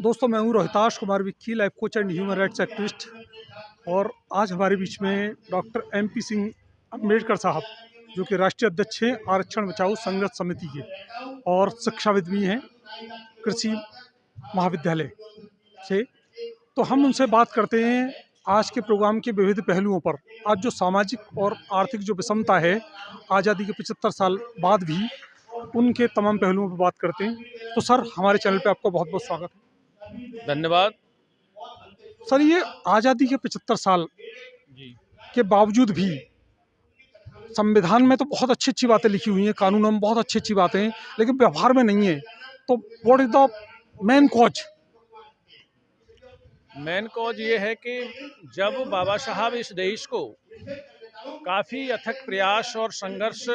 दोस्तों, मैं हूँ Rohitash Kumar Vicky, life coach and human rights activist. और आज हमारे बीच में डॉक्टर MP सिंह अम्बेडकर साहब, जो कि राष्ट्रीय अध्यक्ष हैं आरक्षण बचाओ संघर्ष समिति के और शिक्षाविद भी हैं कृषि महाविद्यालय से। तो हम उनसे बात करते हैं आज के प्रोग्राम के विविध पहलुओं पर। आज जो सामाजिक और आर्थिक जो विषमता है, आज़ादी के 75 साल बाद भी उनके तमाम पहलुओं पर बात करते हैं। तो सर, हमारे चैनल पे आपका बहुत बहुत स्वागत है। धन्यवाद सर, ये आज़ादी के 75 साल के बावजूद भी संविधान में तो बहुत अच्छी अच्छी बातें लिखी हुई हैं, कानूनों में बहुत अच्छी अच्छी बातें हैं, लेकिन व्यवहार में नहीं है। तो what is the main cause? Main cause ये है कि जब बाबा साहब इस देश को काफ़ी अथक प्रयास और संघर्ष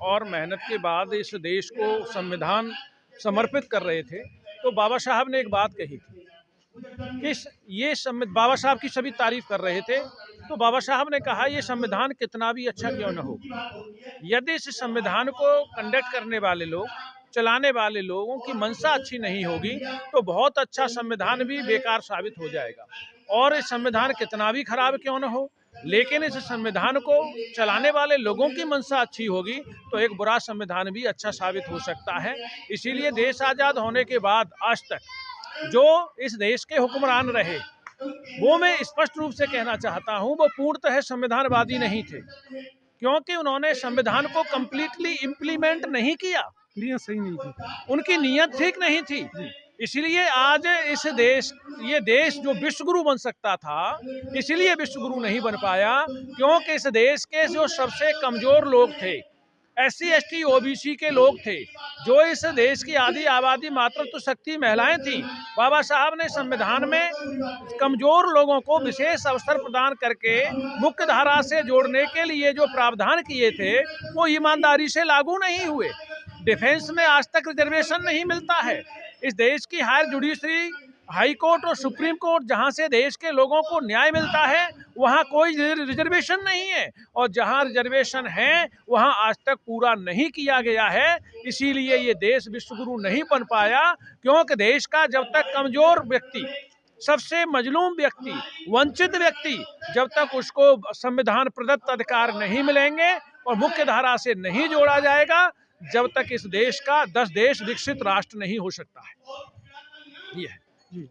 और मेहनत के बाद इस देश को संविधान समर्पित कर रहे थे, तो बाबा साहब ने एक बात कही थी कि बाबा साहब की सभी तारीफ कर रहे थे। तो बाबा साहब ने कहा, ये संविधान कितना भी अच्छा क्यों न हो, यदि इस संविधान को कंडक्ट करने वाले लोग, चलाने वाले लोगों की मंशा अच्छी नहीं होगी तो बहुत अच्छा संविधान भी बेकार साबित हो जाएगा। और इस संविधान कितना भी खराब क्यों न हो, लेकिन इस संविधान को चलाने वाले लोगों की मंशा अच्छी होगी तो एक बुरा संविधान भी अच्छा साबित हो सकता है। इसीलिए देश आज़ाद होने के बाद आज तक जो इस देश के हुक्मरान रहे, वो मैं स्पष्ट रूप से कहना चाहता हूँ, वो पूर्णतः संविधानवादी नहीं थे, क्योंकि उन्होंने संविधान को कंप्लीटली इम्प्लीमेंट नहीं किया। नीयत सही नहीं थी, उनकी नीयत ठीक नहीं थी। इसलिए आज ये देश जो विश्वगुरु बन सकता था, इसलिए विश्वगुरु नहीं बन पाया, क्योंकि इस देश के जो सबसे कमजोर लोग थे, SC ST OBC के लोग थे, जो इस देश की आधी आबादी मातृत्व शक्ति महिलाएं थी। बाबा साहब ने संविधान में कमजोर लोगों को विशेष अवसर प्रदान करके मुख्य धारा से जोड़ने के लिए जो प्रावधान किए थे, वो ईमानदारी से लागू नहीं हुए। डिफेंस में आज तक रिजर्वेशन नहीं मिलता है। इस देश की हायर जुडिशरी, हाई कोर्ट और सुप्रीम कोर्ट, जहां से देश के लोगों को न्याय मिलता है, वहां कोई रिजर्वेशन नहीं है, और जहां रिजर्वेशन है वहां आज तक पूरा नहीं किया गया है। इसीलिए ये देश विश्वगुरु नहीं बन पाया, क्योंकि देश का जब तक कमजोर व्यक्ति, सबसे मजलूम व्यक्ति, वंचित व्यक्ति, जब तक उसको संविधान प्रदत्त अधिकार नहीं मिलेंगे और मुख्य धारा से नहीं जोड़ा जाएगा, जब तक इस देश का 10 देश विकसित राष्ट्र नहीं हो सकता है। ये है जी,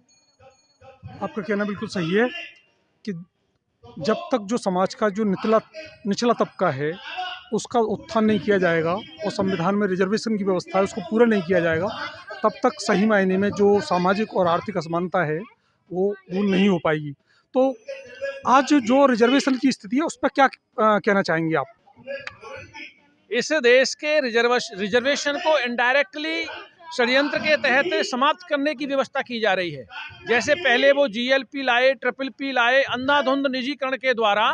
आपका कहना बिल्कुल सही है कि जब तक जो समाज का जो निचला तबका है उसका उत्थान नहीं किया जाएगा और संविधान में रिजर्वेशन की व्यवस्था है उसको पूरा नहीं किया जाएगा, तब तक सही मायने में जो सामाजिक और आर्थिक असमानता है वो दूर नहीं हो पाएगी। तो आज जो रिजर्वेशन की स्थिति है उस पर क्या कहना चाहेंगे आप? इस देश के रिजर्वेशन को इनडायरेक्टली षड्यंत्र के तहत समाप्त करने की व्यवस्था की जा रही है। जैसे पहले वो GLP लाए, PPP लाए, अंधाधुंध निजीकरण के द्वारा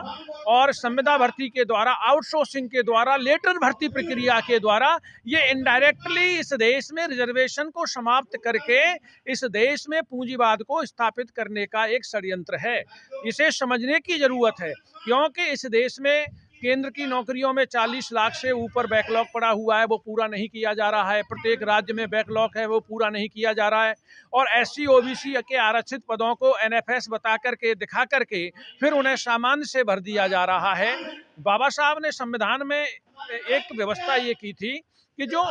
और संविदा भर्ती के द्वारा, आउटसोर्सिंग के द्वारा, लेटर भर्ती प्रक्रिया के द्वारा ये इनडायरेक्टली इस देश में रिजर्वेशन को समाप्त करके इस देश में पूंजीवाद को स्थापित करने का एक षड्यंत्र है। इसे समझने की जरूरत है, क्योंकि इस देश में केंद्र की नौकरियों में 40 लाख से ऊपर बैकलॉग पड़ा हुआ है, वो पूरा नहीं किया जा रहा है। प्रत्येक राज्य में बैकलॉग है, वो पूरा नहीं किया जा रहा है। और SC OBC के आरक्षित पदों को NFS बता करके, दिखा करके फिर उन्हें सामान्य से भर दिया जा रहा है। बाबा साहब ने संविधान में एक व्यवस्था ये की थी कि जो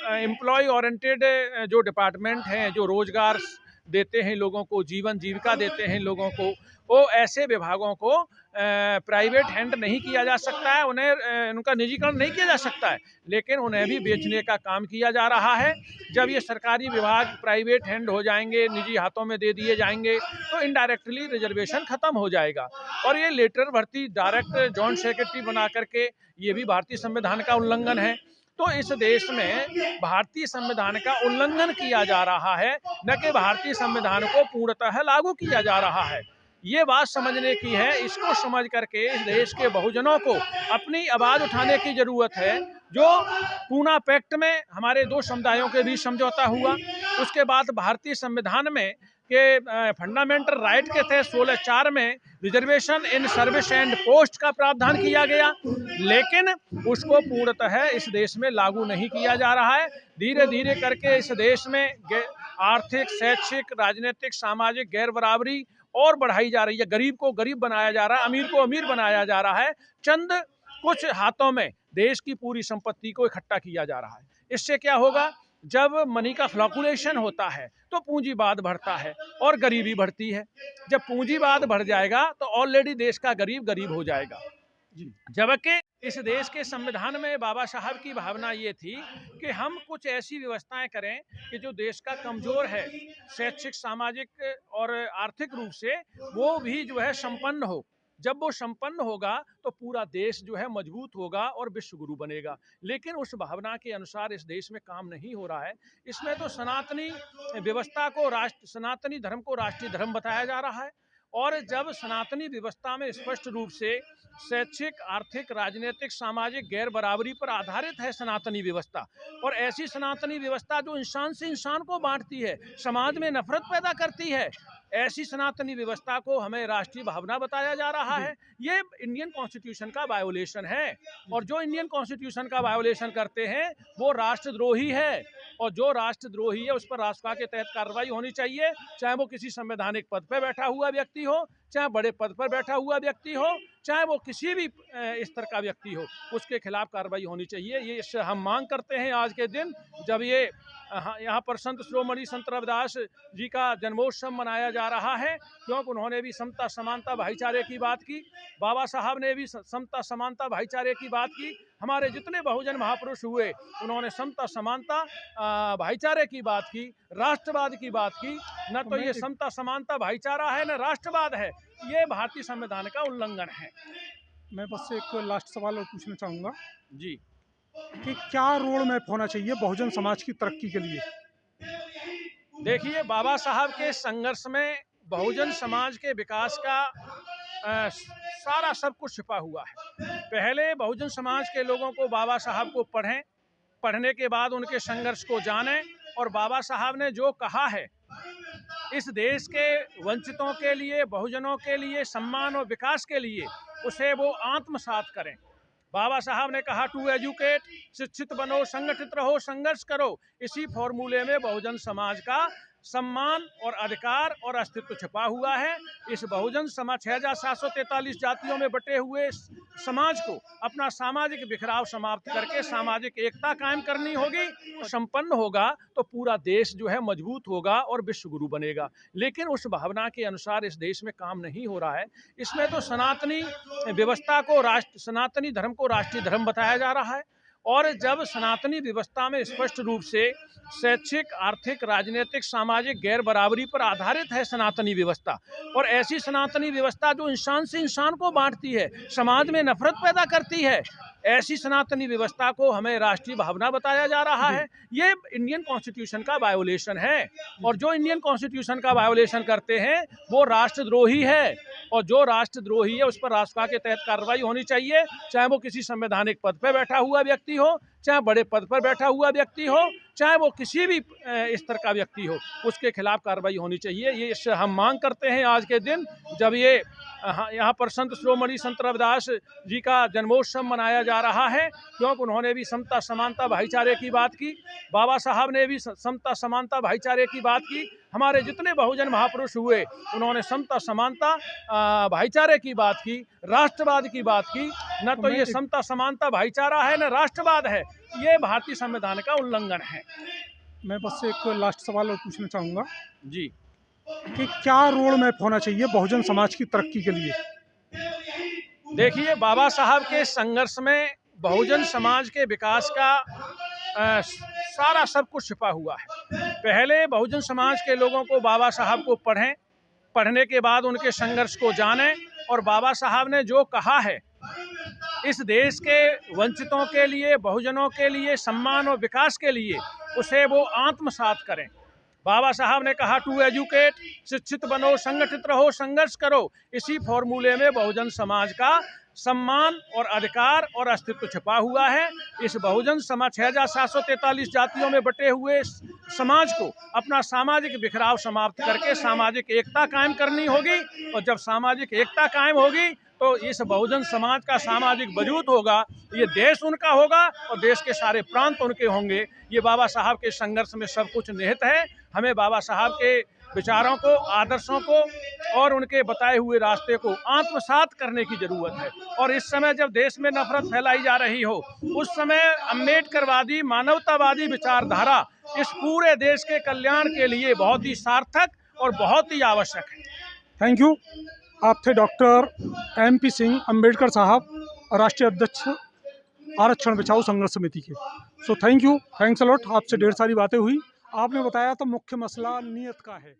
एम्प्लॉय ओरिएंटेड जो डिपार्टमेंट हैं, जो रोजगार देते हैं लोगों को, जीवन जीविका देते हैं लोगों को, वो ऐसे विभागों को प्राइवेट हैंड नहीं किया जा सकता है, उन्हें उनका निजीकरण नहीं किया जा सकता है, लेकिन उन्हें भी बेचने का काम किया जा रहा है। जब ये सरकारी विभाग प्राइवेट हैंड हो जाएंगे, निजी हाथों में दे दिए जाएंगे, तो इनडायरेक्टली रिजर्वेशन खत्म हो जाएगा। और ये लेटर भर्ती डायरेक्ट जॉइंट सेक्रेटरी बना करके, ये भी भारतीय संविधान का उल्लंघन है। तो इस देश में भारतीय संविधान का उल्लंघन किया जा रहा है, न कि भारतीय संविधान को पूर्णतः लागू किया जा रहा है। ये बात समझने की है। इसको समझ करके इस देश के बहुजनों को अपनी आवाज़ उठाने की ज़रूरत है। जो पूना पैक्ट में हमारे दो समुदायों के बीच समझौता हुआ, उसके बाद भारतीय संविधान में के फंडामेंटल राइट के तहत 16(4) में reservation in service and post का प्रावधान किया गया, लेकिन उसको पूर्णतः इस देश में लागू नहीं किया जा रहा है। धीरे धीरे करके इस देश में आर्थिक, शैक्षिक, राजनीतिक, सामाजिक गैर बराबरी और बढ़ाई जा रही है। गरीब को गरीब बनाया जा रहा है, अमीर को अमीर बनाया जा रहा है। चंद कुछ हाथों में देश की पूरी संपत्ति को इकट्ठा किया जा रहा है। इससे क्या होगा? जब मनी का फ्लक्चुएशन होता है तो पूंजीवाद बढ़ता है और गरीबी बढ़ती है। जब पूंजीवाद बढ़ जाएगा तो ऑलरेडी देश का गरीब गरीब हो जाएगा। जबकि इस देश के संविधान में बाबा साहब की भावना ये थी कि हम कुछ ऐसी व्यवस्थाएं करें कि जो देश का कमजोर है, शैक्षिक, सामाजिक और आर्थिक रूप से, वो भी जो है संपन्न हो। जब वो संपन्न होगा तो पूरा देश जो है मजबूत होगा और विश्व गुरु बनेगा। लेकिन उस भावना के अनुसार इस देश में काम नहीं हो रहा है। इसमें तो सनातनी व्यवस्था को सनातनी धर्म को राष्ट्रीय धर्म बताया जा रहा है। और जब सनातनी व्यवस्था में स्पष्ट रूप से शैक्षिक, आर्थिक, राजनीतिक, सामाजिक गैर बराबरी पर आधारित है सनातनी व्यवस्था, और ऐसी सनातनी व्यवस्था जो इंसान से इंसान को बांटती है, समाज में नफरत पैदा करती है, ऐसी सनातनी व्यवस्था को हमें राष्ट्रीय भावना बताया जा रहा है। ये इंडियन कॉन्स्टिट्यूशन का वायोलेशन है, और जो इंडियन कॉन्स्टिट्यूशन का वायोलेशन करते हैं वो राष्ट्रद्रोही है, और जो राष्ट्रद्रोही है उस पर राष्ट्रपति के तहत कार्रवाई होनी चाहिए, चाहे वो किसी संवैधानिक पद पर बैठा हुआ व्यक्ति हो, चाहे बड़े पद पर बैठा हुआ व्यक्ति हो, चाहे वो किसी भी स्तर का व्यक्ति हो, उसके खिलाफ कार्रवाई होनी चाहिए। ये इससे हम मांग करते हैं आज के दिन, जब ये यहाँ पर संत शिरोमणि संत रविदास जी का जन्मोत्सव मनाया जा रहा है, क्योंकि उन्होंने भी समता, समानता, भाईचारे की बात की। बाबा साहब ने भी समता, समानता, भाईचारे की बात की। हमारे जितने बहुजन महापुरुष हुए उन्होंने समता, समानता, भाईचारे की बात की, राष्ट्रवाद की बात की। न तो ये समता, समानता, भाईचारा है, न राष्ट्रवाद है। ये भारतीय संविधान का उल्लंघन है। मैं बस एक लास्ट सवाल और पूछना चाहूँगा जी, कि क्या रोड मैप होना चाहिए बहुजन समाज की तरक्की के लिए? देखिए, बाबा साहब के संघर्ष में बहुजन समाज के विकास का सारा सब कुछ छिपा हुआ है। पहले बहुजन समाज के लोगों को बाबा साहब को पढ़ें, पढ़ने के बाद उनके संघर्ष को जानें, और बाबा साहब ने जो कहा है इस देश के वंचितों के लिए, बहुजनों के लिए, सम्मान और विकास के लिए, उसे वो आत्मसात करें। बाबा साहब ने कहा टू एजुकेट, शिक्षित बनो, संगठित रहो, संघर्ष करो। इसी फॉर्मूले में बहुजन समाज का सम्मान और अधिकार और अस्तित्व छिपा हुआ है। इस बहुजन समाज 6743 जातियों में बटे हुए समाज को अपना सामाजिक बिखराव समाप्त करके सामाजिक एकता कायम करनी होगी। संपन्न होगा तो पूरा देश जो है मजबूत होगा और विश्व गुरु बनेगा। लेकिन उस भावना के अनुसार इस देश में काम नहीं हो रहा है। इसमें तो सनातनी व्यवस्था को सनातनी धर्म को राष्ट्रीय धर्म बताया जा रहा है, और जब सनातनी व्यवस्था में स्पष्ट रूप से शैक्षिक, आर्थिक, राजनीतिक, सामाजिक गैर बराबरी पर आधारित है सनातनी व्यवस्था, और ऐसी सनातनी व्यवस्था जो इंसान से इंसान को बांटती है, समाज में नफरत पैदा करती है, ऐसी सनातनी व्यवस्था को हमें राष्ट्रीय भावना बताया जा रहा है। ये इंडियन कॉन्स्टिट्यूशन का वायोलेशन है, और जो इंडियन कॉन्स्टिट्यूशन का वायोलेशन करते हैं वो राष्ट्रद्रोही है, और जो राष्ट्रद्रोही है उस पर राष्ट्रपति के तहत कार्रवाई होनी चाहिए, चाहे वो किसी संवैधानिक पद पर बैठा हुआ व्यक्ति हो, चाहे बड़े पद पर बैठा हुआ व्यक्ति हो, चाहे वो किसी भी स्तर का व्यक्ति हो, उसके खिलाफ कार्रवाई होनी चाहिए। ये इससे हम मांग करते हैं आज के दिन, जब ये यहाँ पर संत शिरोमणि संत रविदास जी का जन्मोत्सव मनाया जा रहा है, क्योंकि उन्होंने भी समता, समानता, भाईचारे की बात की। बाबा साहब ने भी समता, समानता, भाईचारे की बात की। हमारे जितने बहुजन महापुरुष हुए उन्होंने समता, समानता, भाईचारे की बात की, राष्ट्रवाद की बात की। न तो ये समता, समानता, भाईचारा है, न राष्ट्रवाद है। ये भारतीय संविधान का उल्लंघन है। मैं बस एक लास्ट सवाल और पूछना चाहूँगा जी, कि क्या रोड मैप होना चाहिए बहुजन समाज की तरक्की के लिए? देखिए, बाबा साहब के संघर्ष में बहुजन समाज के विकास का सारा सब कुछ छिपा हुआ है। पहले बहुजन समाज के लोगों को बाबा साहब को पढ़ें, पढ़ने के बाद उनके संघर्ष को जानें, और बाबा साहब ने जो कहा है इस देश के वंचितों के लिए, बहुजनों के लिए, सम्मान और विकास के लिए, उसे वो आत्मसात करें। बाबा साहब ने कहा टू एजुकेट, शिक्षित बनो, संगठित रहो, संघर्ष करो। इसी फॉर्मूले में बहुजन समाज का सम्मान और अधिकार और अस्तित्व छिपा हुआ है। इस बहुजन समाज 6743 जातियों में बटे हुए समाज को अपना सामाजिक बिखराव समाप्त करके सामाजिक एकता कायम करनी होगी, और जब सामाजिक एकता कायम होगी तो इस बहुजन समाज का सामाजिक वजूद होगा, ये देश उनका होगा और देश के सारे प्रांत उनके होंगे। ये बाबा साहब के संघर्ष में सब कुछ निहित है। हमें बाबा साहब के विचारों को, आदर्शों को और उनके बताए हुए रास्ते को आत्मसात करने की जरूरत है। और इस समय जब देश में नफरत फैलाई जा रही हो, उस समय अम्बेडकरवादी मानवतावादी विचारधारा इस पूरे देश के कल्याण के लिए बहुत ही सार्थक और बहुत ही आवश्यक है। Thank you. आप थे डॉक्टर MP सिंह अम्बेडकर साहब, राष्ट्रीय अध्यक्ष आरक्षण बचाओ संघर्ष समिति के। So thank you, thanks a lot. आपसे ढेर सारी बातें हुई। आपने बताया तो मुख्य मसला नियत का है।